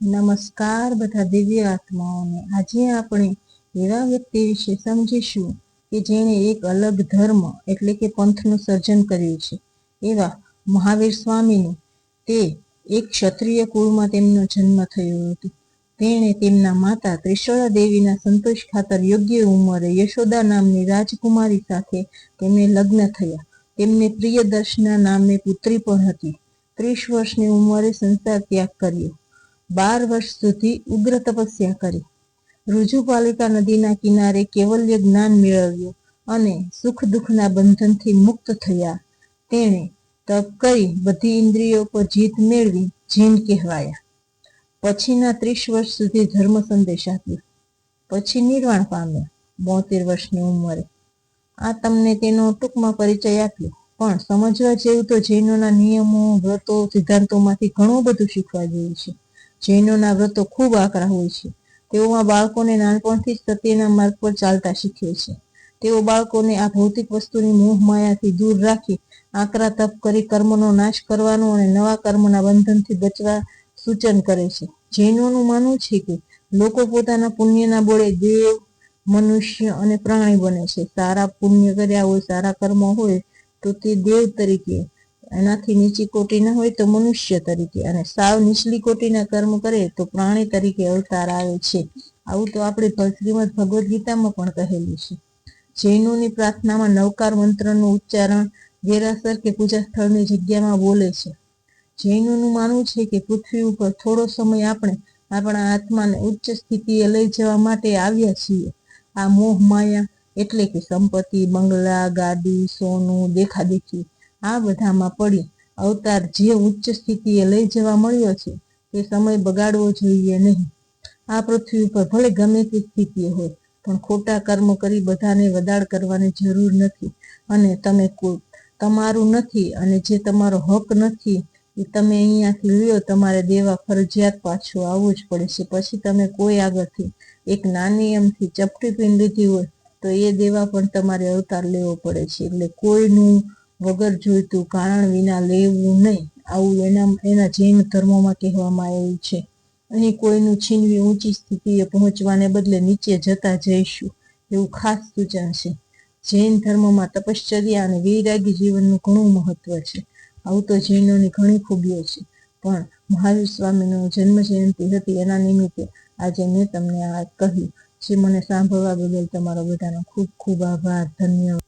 નમસ્કાર બધા દિવ્ય આત્માઓને। આજે આપણે એવા વ્યક્તિ વિશે સમજીશું કે જેણે એક અલગ ધર્મ એટલે કે પંથનું સર્જન કર્યું છે। એવા મહાવીર સ્વામીનું તે એક ક્ષત્રિય કુળમાં તેમનો જન્મ થયો હતો। તેણે તેમના માતા ત્રિશળા દેવીના સંતોષ ખાતર યોગ્ય ઉંમરે યશોદા નામની રાજકુમારી સાથે તેમને લગ્ન થયા। તેમને પ્રિયદર્શના નામની પુત્રી પણ હતી। 30 વર્ષની ઉંમરે સંસાર ત્યાગ કર્યો। 12 વર્ષ સુધી ઉગ્ર તપસ્યા કરી। ઋજુપાલિકા નદીના કિનારે કેવલ્ય જ્ઞાન મેળવ્યું અને સુખ દુઃખના બંધનથી મુક્ત થયા। તેણે તપ કરી બધી ઇન્દ્રિયો પર જીત મેળવી જૈન કહેવાયા। પછીના 30 વર્ષ સુધી ધર્મ સંદેશ આપ્યો। પછી નિર્વાણ પામ્યા 72 વર્ષની ઉંમરે। આ તમને તેનો ટૂંકમાં પરિચય આપ્યો, પણ સમજવા જેવું તો જૈનોના નિયમો, વ્રતો, સિદ્ધાંતોમાંથી ઘણું બધું શીખવા જેવું છે। જૈનોના વ્રતો ખૂબ આકરા હોય છે। તેઓમાં બાળકોને નાનપણથી જ સત્યના માર્ગ પર ચાલતા શીખવે છે। તેઓ બાળકોને આ ભૌતિક વસ્તુની મોહ માયાથી દૂર રાખી આકરા તપ કરી કર્મનો નાશ કરવાનો અને નવા કર્મના બંધનથી બચવા સૂચન કરે છે। જૈનોનું માનવું છે કે લોકો પોતાના પુણ્યના બળે દેવ, મનુષ્ય અને પ્રાણી બને છે। સારા પુણ્ય કર્યા હોય, સારા કર્મ હોય તો તે દેવ તરીકે, એનાથી નીચી કોટીના હોય તો મનુષ્ય તરીકે, અને સાવ નીચલી કોટીના કર્મ કરે તો પ્રાણી તરીકે અવતાર આવે છે। આવું તો આપણે શ્રીમદ ભગવદ્ ગીતામાં પણ કહેલું છે। જૈનોની પ્રાર્થનામાં નવકાર મંત્રનું ઉચ્ચારણ દેરાસર કે પૂજા સ્થળની જગ્યામાં બોલે છે। જૈનોનું માનવું છે કે પૃથ્વી ઉપર થોડો સમય આપણે આપણા આત્માને ઉચ્ચ સ્થિતિએ લઈ જવા માટે આવ્યા છીએ। આ મોહ માયા એટલે કે સંપત્તિ, બંગલા, ગાડી, સોનું, દેખાદેખી આ બધામાં પડી અવતાર જે ઉચ્ચ સ્થિતિએ લઈ જવા મળ્યો છે તે સમય બગાડવો જોઈએ નહીં। આ પૃથ્વી ઉપર ભલે ગમે તે સ્થિતિ હોય, પણ ખોટા કર્મ કરી બધાને વદાળ કરવાની જરૂર નથી। અને તમે તમારું નથી અને જે તમારો હક નથી એ તમે અહીંયાથી લ્યો, તમારે દેવા ફરજિયાત પાછું આવવું જ પડે છે। પછી તમે કોઈ આગળથી એક નાની એમથી ચપટી પીને લીધી હોય તો એ દેવા પણ તમારે અવતાર લેવો પડે છે। એટલે કોઈનું વગર જોઈતું કારણ વિના લેવું નહીં, આવું એના જૈન ધર્મોમાં કહેવામાં આવ્યું છે। અહીં કોઈનું છીનવી ઊંચી સ્થિતિએ પહોંચવાને બદલે નીચે જતા જઈશું એવું ખાસ સૂચન છે। જૈન ધર્મમાં તપશ્ચર્યા અને વૈરાગી જીવનનું ઘણું મહત્વ છે। આવું તો જૈનોની ઘણી ખૂબીઓ છે, પણ મહાવીર સ્વામીનો જન્મ જયંતિ હતી એના નિમિત્તે આજે મેં તમને આ કહ્યું। જે મને સાંભળવા બદલ તમારો બધાનો ખૂબ ખૂબ આભાર, ધન્યવાદ।